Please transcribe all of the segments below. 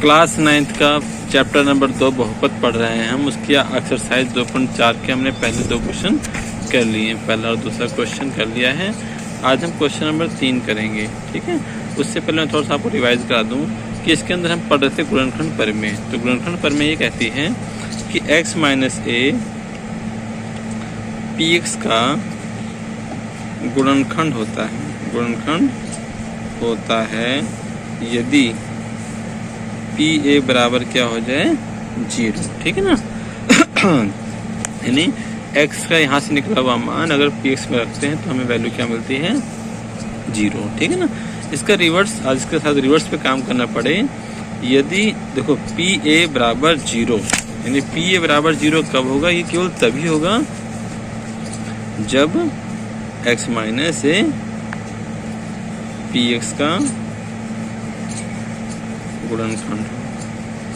Class 9th का chapter number 2 बहुपद पढ़ रहे हैं हम। उसकी एक्सरसाइज 2.4 के हमने पहले 2 क्वेश्चन कर लिए हैं, पहला और दूसरा क्वेश्चन कर लिया है। आज हम क्वेश्चन नंबर 3 करेंगे, ठीक है। उससे पहले मैं थोड़ा सा आपको रिवाइज करा दूं कि इसके अंदर हम पढ़ रहे थे गुणनखंड प्रमेय। तो गुणनखंड प्रमेय ये कहती है कि x माइनस a px का गुणनखंड होता है, गुणनखंड होता है यदि पी ए बराबर क्या हो जाए 0, ठीक है ना। यानी x का यहाँ से निकला हुआ मान अगर पी एक्स में रखते हैं तो हमें वैल्यू क्या मिलती है 0, ठीक है ना। इसका रिवर्स, आज इसके साथ रिवर्स पे काम करना पड़े। यदि देखो पी ए बराबर 0, यानी पी ए बराबर 0 कब होगा? ये केवल तभी होगा जब x minus A P x का गुणनखंड,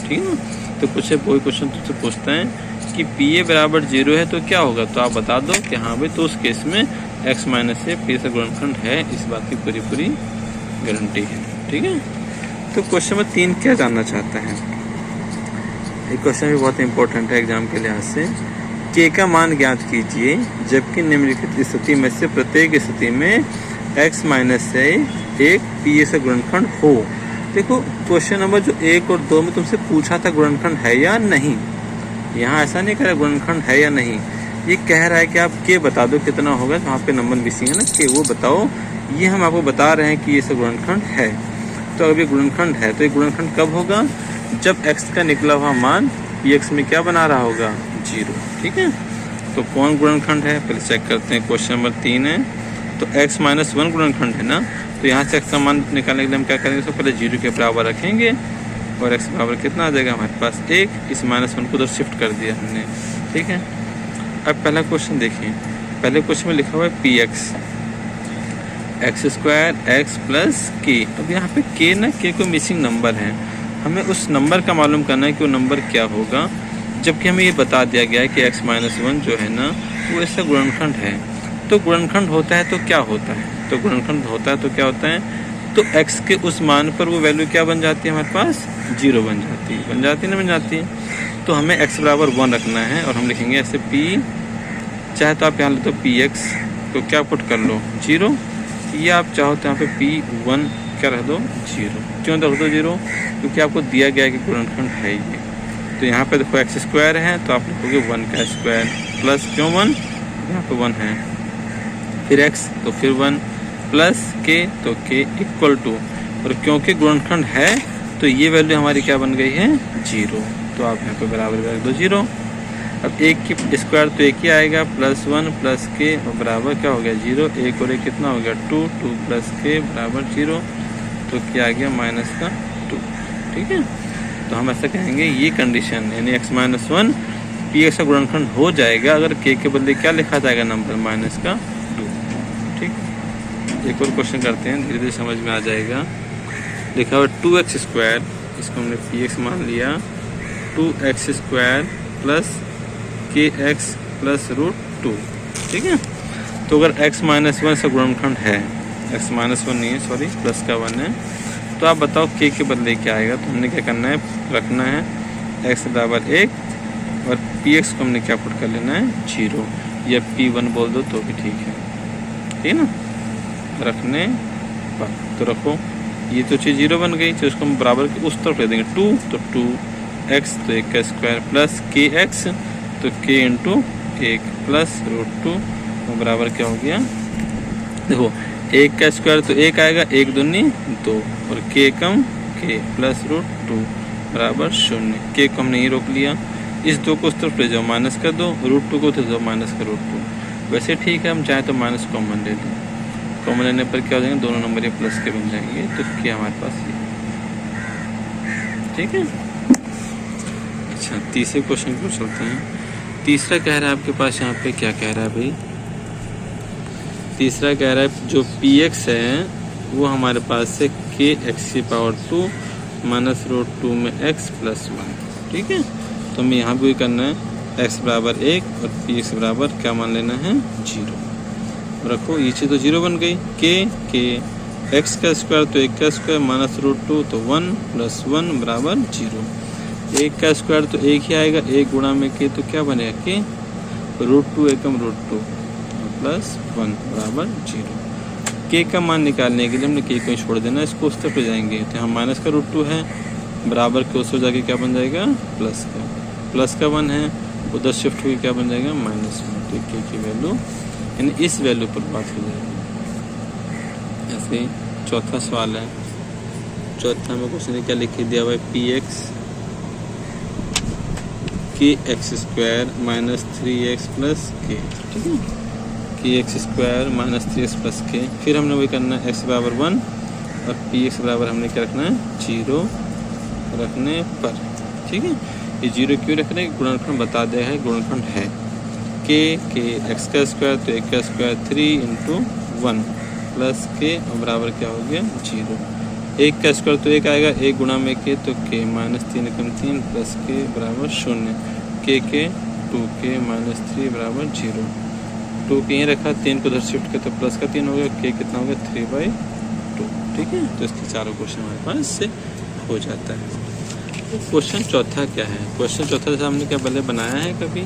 ठीक है ना। तो कुछ कोई क्वेश्चन तुझसे पूछता है कि पी ए बराबर 0 है तो क्या होगा, तो आप बता दो कि हाँ भाई, तो उस केस में x माइनस ए पी का गुणनखंड है, इस बात की पूरी गारंटी है, ठीक है। तो क्वेश्चन नंबर 3 क्या जानना चाहता है? ये क्वेश्चन भी बहुत इंपॉर्टेंट है एग्जाम के लिहाज से। k का मान ज्ञात कीजिए जबकि निम्नलिखित स्थिति में से प्रत्येक स्थिति में x माइनस ए एक पी ए से गुणनखंड हो। देखो क्वेश्चन नंबर जो 1 और 2 में तुमसे पूछा था गुणनखंड है या नहीं, यहाँ ऐसा नहीं कह रहा गुणनखंड है या नहीं, ये कह रहा है कि आप के बता दो कितना होगा। तो वहाँ पे नंबर मिसिंग है ना, के वो बताओ। ये हम आपको बता रहे हैं कि ये सब गुणनखंड है। तो अगर ये गुणनखंड है तो ये गुणनखंड कब होगा? जब x का निकला हुआ मान px में क्या बना रहा होगा 0, ठीक है। तो कौन गुणनखंड है पहले चेक करते हैं। क्वेश्चन नंबर 3 है तो x माइनस 1 गुणनखंड है ना। तो यहाँ से x का मान निकालने के लिए हम क्या करेंगे? तो पहले 0 के बराबर रखेंगे और x बराबर कितना आ जाएगा हमारे पास 1। इस माइनस 1 को उधर शिफ्ट कर दिया हमने, ठीक है। अब पहला क्वेश्चन देखिए। पहले क्वेश्चन में लिखा हुआ है P x x square x plus के। अब यहाँ पे के ना, के को मिसिंग नंबर है, हमें उस नंबर का मालूम करना है कि वो नंबर क्या होगा। जबकि हमें ये बता दिया गया है कि x माइनस 1 जो है ना वो इसका गुणनखंड है। तो गुणनखंड होता है तो क्या होता है? तो गुणनखंड होता है तो क्या होता है? तो x के उस मान पर वो वैल्यू क्या बन जाती है हमारे पास? 0 बन जाती है, बन जाती है ना, बन जाती है। तो हमें x बराबर 1 रखना है और हम लिखेंगे ऐसे p, चाहे तो आप यहाँ ले तो पी एक्स तो क्या पुट कर लो 0, या आप चाहो तो यहाँ पे p1 क्या रख दो 0। क्यों रख दो 0? क्योंकि आपको दिया गया है कि गुणनखंड है ये। तो यहाँ पे देखो x स्क्वायर है तो आप लिखोगे 1 का स्क्वायर प्लस, क्यों 1? यहाँ पे 1 है, फिर x तो फिर 1 प्लस k तो k इक्वल टू, और क्योंकि गुणनखंड है तो ये वैल्यू हमारी क्या बन गई है 0। तो आप यहाँ पे बराबर रख दो 0। अब 1 की स्क्वायर तो 1 ही आएगा, प्लस 1 प्लस k और बराबर क्या हो गया 0। 1 और 1 कितना हो गया 2, 2 प्लस k बराबर 0। तो क्या आ गया माइनस का 2, ठीक है। तो हम ऐसा कहेंगे ये कंडीशन यानी x माइनस 1 पी एक्स का गुणनखंड हो जाएगा अगर k के बदले क्या लिखा जाएगा नंबर माइनस का 2, ठीक। एक और क्वेश्चन करते हैं, धीरे धीरे समझ में आ जाएगा। लिखा हुआ 2x स्क्वायर, इसको हमने पी एक्स मान लिया, 2x स्क्वायर प्लस के एक्स प्लस रूट 2, ठीक है। तो अगर x माइनस 1 से गुणनखंड है, x माइनस 1 नहीं है सॉरी, प्लस का 1 है, तो आप बताओ k के बदले क्या आएगा? तो हमने क्या करना है, रखना है x बराबर 1 और px को हमने क्या पुट कर लेना है 0, या p1 बोल दो तो भी ठीक है, ठीक है ना। रखने पर तो रखो, ये तो चीज़ 0 बन गई, तो इसको हम बराबर के उस तरफ ले देंगे 2, तो 2x तो 1 का स्क्वायर प्लस kx तो k इंटू 1 प्लस रूट 2 तो बराबर क्या हो गया? देखो 1 का स्क्वायर तो 1 आएगा, 1 दूनी 2 और k कम k प्लस रूट 2 बराबर 0। k को हमने ही रोक लिया, इस 2 को उस तरफ ले जाओ माइनस कर दो, रूट 2 को तो जाओ माइनस का रूट 2। वैसे ठीक है, हम चाहे तो माइनस कॉमन ले लें, कॉमन लेने पर क्या हो जाएंगे दोनों नंबर ये प्लस के बन जाएंगे। तो क्या हमारे पास ये, ठीक है। अच्छा तीसरे क्वेश्चन को चलते हैं। तीसरा कह रहा है आपके पास यहाँ पे क्या कह रहा है भाई? तीसरा कह रहा है जो पी एक्स है वो हमारे पास से के एक्स की पावर 2 माइनस रूट 2 में x प्लस 1, ठीक है। तो हमें यहाँ भी करना है x बराबर 1 और पी एक्स बराबर क्या मान लेना है 0। रखो ये चीज़ तो 0 बन गई, के एक्स का स्क्वायर तो 1 का स्क्वायर माइनस रूट 2 तो 1 प्लस 1 बराबर 0। 1 का स्क्वायर तो 1 ही आएगा, 1 गुणा में के तो क्या बनेगा कि √2 एकम √2 प्लस 1 बराबर 0। के का मान निकालने के लिए हमने के को छोड़ देना, इसको उस तरफ ले जाएंगे तो यहाँ माइनस का √2 है बराबर के उस जाके क्या बन जाएगा प्लस का 1 है, उधर शिफ्ट होकर क्या बन जाएगा -1। तो के की वैल्यू यानी इस वैल्यू पर बात हो जाएगी। ऐसे ही चौथा सवाल है। चौथा में क्वेश्चन ने क्या लिख दिया हुआ है, px के x square minus 3x plus के। ठीक है, कि x square minus 3x plus के। फिर हमने वही करना है x बराबर 1 और px बराबर हमने क्या रखना है 0 रखने पर। ठीक है, ये 0 क्यों रख रहे हैं, गुणनखंड बता दिया है, गुणनखंड है के एक्स का स्क्वायर तो 1 का स्क्वायर 3 × 1 प्लस के और बराबर क्या हो गया 0। 1 का स्क्वायर तो 1 आएगा, 1 गुणा में के तो के -3 × 3 प्लस के बराबर 0। के 2k -3 बराबर 0। 2 के यहीं रखा, 3 को उधर शिफ्ट किया तो प्लस का 3 हो गया, के कितना हो गया 3/2। ठीक है, तो इसके चारों क्वेश्चन हमारे पास से हो जाता है। क्वेश्चन चौथा क्या है, क्वेश्चन चौथा जैसे हमने क्या पहले बनाया है कभी।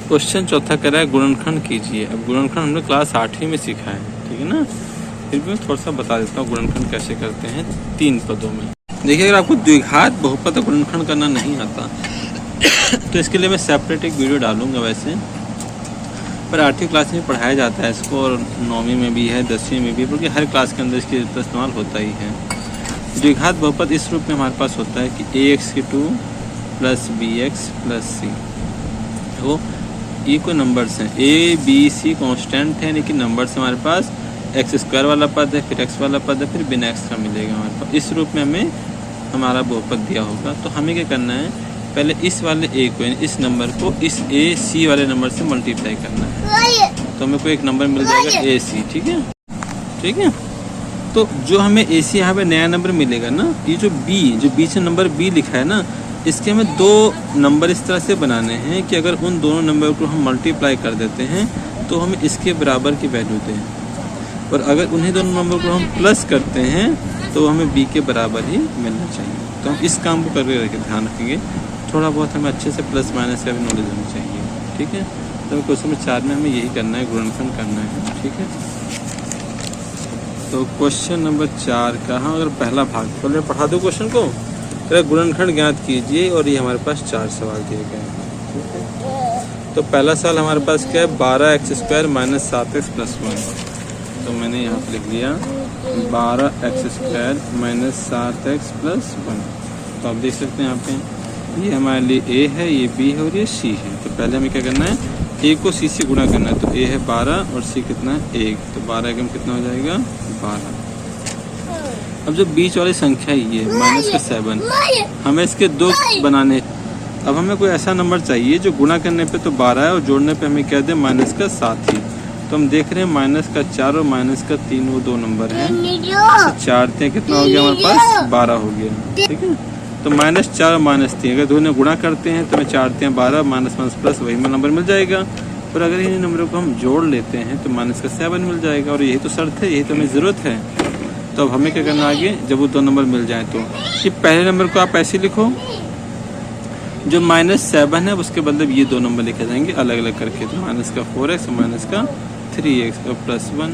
क्वेश्चन चौथा कह रहा है गुणनखंड कीजिए। अब गुणनखंड हमने क्लास 8वीं में सीखा है, ठीक है ना, फिर भी मैं थोड़ा सा बता देता हूँ गुणनखंड कैसे करते हैं 3 पदों में। देखिए, अगर आपको द्विघात बहुपद गुणनखंड करना नहीं आता तो इसके लिए मैं सेपरेट एक वीडियो डालूंगा वैसे, पर 8वीं क्लास में पढ़ाया जाता है इसको, और 9वीं में भी है, 10वीं में भी, क्योंकि हर क्लास के अंदर इसकी इस्तेमाल होता ही है। द्विघात बहुपद इस रूप में हमारे पास होता है कि ax2 + bx + c। वो ये कोई नंबर्स हैं, a b c कांस्टेंट है, लेकिन नंबर्स हमारे पास x² वाला पद है, फिर x वाला पद है, फिर बिना x का मिलेगा हमारे पास। इस रूप में हमें हमारा बहुपद दिया होगा, तो हमें क्या करना है, पहले इस वाले a को यानी इस नंबर को इस a c वाले नंबर से मल्टीप्लाई करना है, तो हमें कोई एक नंबर मिल जाएगा ac। ठीक है, ठीक है, तो जो हमें ac यहाँ पे नया नंबर मिलेगा ना, ये जो बीच में नंबर b लिखा है ना, इसके हमें 2 नंबर इस तरह से बनाने हैं कि अगर उन दोनों नंबर को हम मल्टीप्लाई कर देते हैं तो हमें इसके बराबर की वैल्यू दें, और अगर उन्हीं दोनों नंबर को हम प्लस करते हैं तो हमें b के बराबर ही मिलना चाहिए। तो हम इस काम को करके रखें, ध्यान रखेंगे, थोड़ा बहुत हमें अच्छे से प्लस माइनस का भी नॉलेज होनी चाहिए। ठीक है, तो क्वेश्चन नंबर 4 में हमें यही करना है, गुणनखंड करना है। ठीक है, तो क्वेश्चन नंबर 4 का हाँ, अगर पहला भाग पहले पढ़ा दो क्वेश्चन को, तो गुणनखंड ज्ञात कीजिए, और ये हमारे पास 4 सवाल दिए गए हैं। तो पहला सवाल हमारे पास क्या है, 12x² - 7x + 1। तो मैंने यहाँ पर लिख लिया 12x² - 7x + 1। तो आप देख सकते हैं यहाँ पे, ये हमारे लिए a है, ये b है और ये c है। तो पहले हमें क्या करना है, a को c से गुणा करना है, तो a है 12 और c कितना है 1, तो 12 एकम कितना हो जाएगा 12। अब जो बीच वाली संख्या ये -7, हमें इसके 2 बनाने। अब हमें कोई ऐसा नंबर चाहिए जो गुणा करने पे तो 12 है और जोड़ने पे हमें क्या दे -7 ही। तो हम देख रहे हैं -4 और -3 वो 2 नंबर हैं, तो 4 कितना हो गया हमारे पास 12 हो गया। ठीक है, तो -4 और -3 अगर दोनों गुणा करते हैं तो हमें 4 12 -1 प्लस वही नंबर मिल जाएगा, और अगर इन नंबरों को हम जोड़ लेते हैं तो -7 मिल जाएगा, और यही तो शर्त है, यही तो हमें ज़रूरत है। तो अब हमें क्या करना आगे, जब वो 2 नंबर मिल जाए तो कि पहले नंबर को आप ऐसे लिखो, जो -7 है उसके बदले ये 2 नंबर लिखे जाएंगे अलग अलग करके, तो -4x और -3x और +1।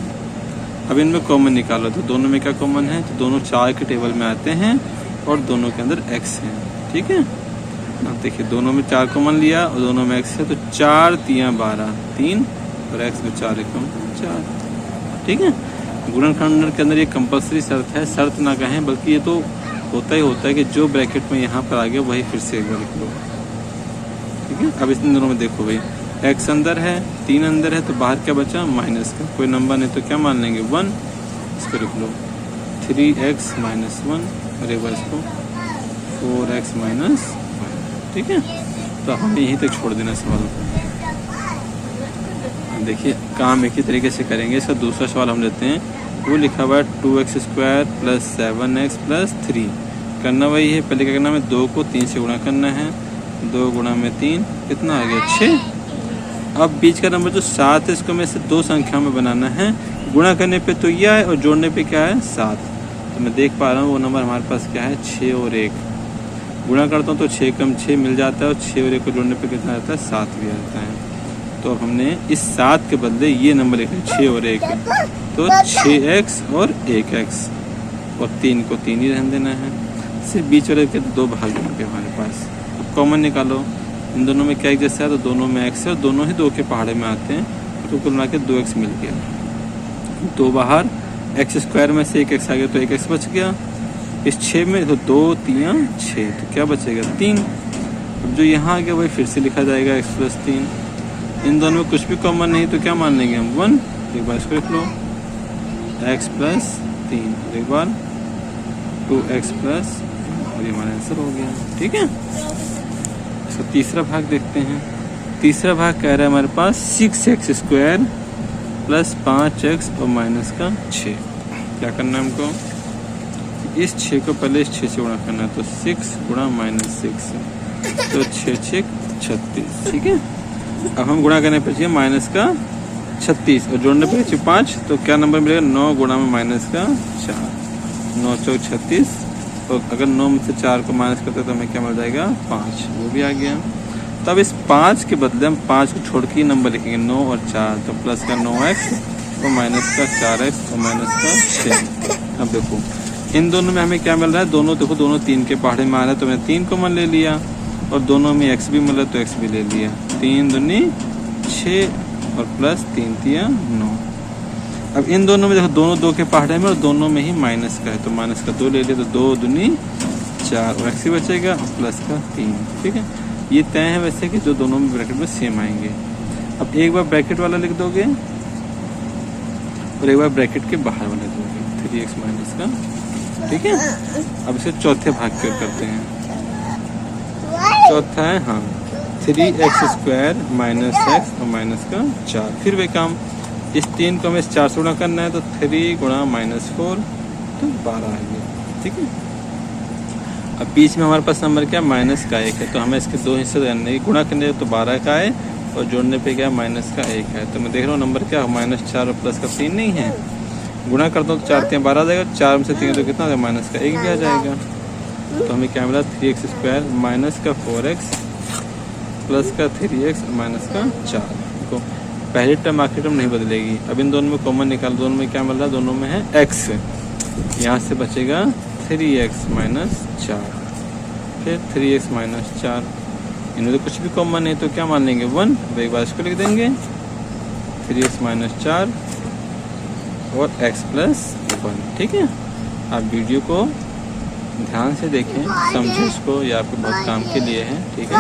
अब इनमें कॉमन निकालो, तो दोनों में क्या कॉमन है, तो दोनों 4 के टेबल में आते हैं और दोनों के अंदर x है। ठीक है, अब देखिए दोनों में 4 कॉमन लिया और दोनों में x है, तो 4 × 12 3 और x में 4 एकम 4। ठीक है, गुणनखंड के अंदर ये कंपलसरी शर्त है, शर्त ना कहें बल्कि ये तो होता ही होता है कि जो ब्रैकेट में यहाँ पर आ गया वही फिर से एक बार लिख लो। ठीक है, अब इन दोनों में देखो भाई, x अंदर है, 3 अंदर है, तो बाहर क्या बचा माइनस का, कोई नंबर नहीं तो क्या मान लेंगे 1, इसको लिख लो 3x - 1 और एक बार इसको 4x - 1। ठीक है, तो हमें यहीं तक छोड़ देना सवाल को। देखिए काम एक ही तरीके से करेंगे। इसका दूसरा सवाल हम लेते हैं, वो लिखा हुआ है 2x² + 7x + 3। करना वही है, पहले क्या करना है, 2 को 3 से गुणा करना है, 2 × 3 कितना आ गया 6। अब बीच का नंबर जो 7 है इसको में से 2 संख्या में बनाना है गुणा करने पे तो यह है और जोड़ने पे क्या है 7। तो मैं देख पा रहा हूँ वो नंबर हमारे पास क्या है 6 और 1। गुणा करता हूँ तो 6 कम 6 मिल जाता है और 6 और 1 को जोड़ने पे कितना आता है 7 भी आता है। तो अब हमने इस 7 के बदले ये नंबर लिखे 6 और 1 है, तो 6x और 1x और 3 को 3 ही रहने देना है। सिर्फ बीच वाले के 2 भाग होंगे हमारे पास। अब कॉमन निकालो, इन दोनों में क्या एक जैसा है तो दोनों में x है और दोनों ही 2 के पहाड़े में आते हैं, तो कुल मिला के 2x मिल गया। 2 बाहर, एक्स स्क्वायर में से 1x आ गया तो 1x बच गया। इस 6 में तो 2 3 6, तो क्या बचेगा 3। अब जो यहाँ आ गया वही फिर से लिखा जाएगा x + 3। इन दोनों में कुछ भी कॉमन नहीं तो क्या मान लेंगे हम 1। एक बार इसको लिख लो x + 3, एक बार 2x + और ये हमारा आंसर हो गया। ठीक है, इसका तीसरा भाग देखते हैं। तीसरा भाग कह रहा है हमारे पास 6x² + 5x और -6। क्या करना है हमको, इस 6 को पहले इस 6 से गुणा करना है, तो 6 गुणा -6 तो 6 6 36। ठीक है, अब हम गुणा करने पे चाहिए -36 और जोड़ने पे चाहिए 5, तो क्या नंबर मिलेगा 9 गुणा में -4, 9 चौक 36। तो अगर 9 में से 4 को माइनस करते तो हमें क्या मिल जाएगा 5, वो भी आ गया। तब इस 5 के बदले हम 5 को छोड़ के नंबर लिखेंगे 9 और 4, तो प्लस का 9x और माइनस का 4x और माइनस का 6। अब देखो इन दोनों में हमें क्या मिल रहा है, दोनों देखो दोनों 3 के पहाड़े में आ रहा है, तो मैंने 3 को मन ले लिया और दोनों में x भी मिल रहा है तो x भी ले लिया। 3 दूनी 6 और प्लस 3 तिया 9। अब इन दोनों में देखो दोनों 2 के पहाड़े में और दोनों में ही माइनस का है, तो माइनस का 2 ले लिया, तो 2 दूनी 4 और x ही बचेगा और प्लस का 3। ठीक है, ये तय है वैसे कि जो दोनों में ब्रैकेट में सेम आएंगे। अब एक बार ब्रैकेट वाला लिख दोगे और एक बार ब्रैकेट के बाहर वाला लिख दोगे 3x माइनस का। ठीक है, अब इसे चौथे भाग की ओर करते हैं। चौथा है 3x² -x और माइनस का 4। फिर वे काम, इस 3 को हमें इस 4 से गुणा करना है, तो 3 गुणा -4 तो 12 आ गया। ठीक है, अब बीच में हमारे पास नंबर क्या -1 है, तो हमें इसके 2 हिस्से करने, गुणा करने तो 12 का है और जोड़ने पे क्या -1 है। तो मैं देख रहा हूँ नंबर क्या -4 और प्लस का 3 नहीं है। गुणा करता हूँ तो 4 3 12 आ जाएगा, 4 में से 3 तो कितना -1 भी आ जाएगा। तो हमें क्या मिला 3x² माइनस का 4x प्लस का 3x और माइनस का 4। देखो पहली टर्म आखिरी टर्म नहीं बदलेगी। अब इन दोनों में कॉमन निकाल, दोनों में क्या मिल रहा है, दोनों में है x, यहाँ से बचेगा 3x - 4, फिर 3x - 4। इनमें तो कुछ भी कॉमन नहीं तो क्या मान लेंगे 1। एक बार इसको लिख देंगे 3x - 4 और x + 1। ठीक है, आप वीडियो को ध्यान से देखें, समझें इसको, ये आपके बहुत काम के लिए है। ठीक है।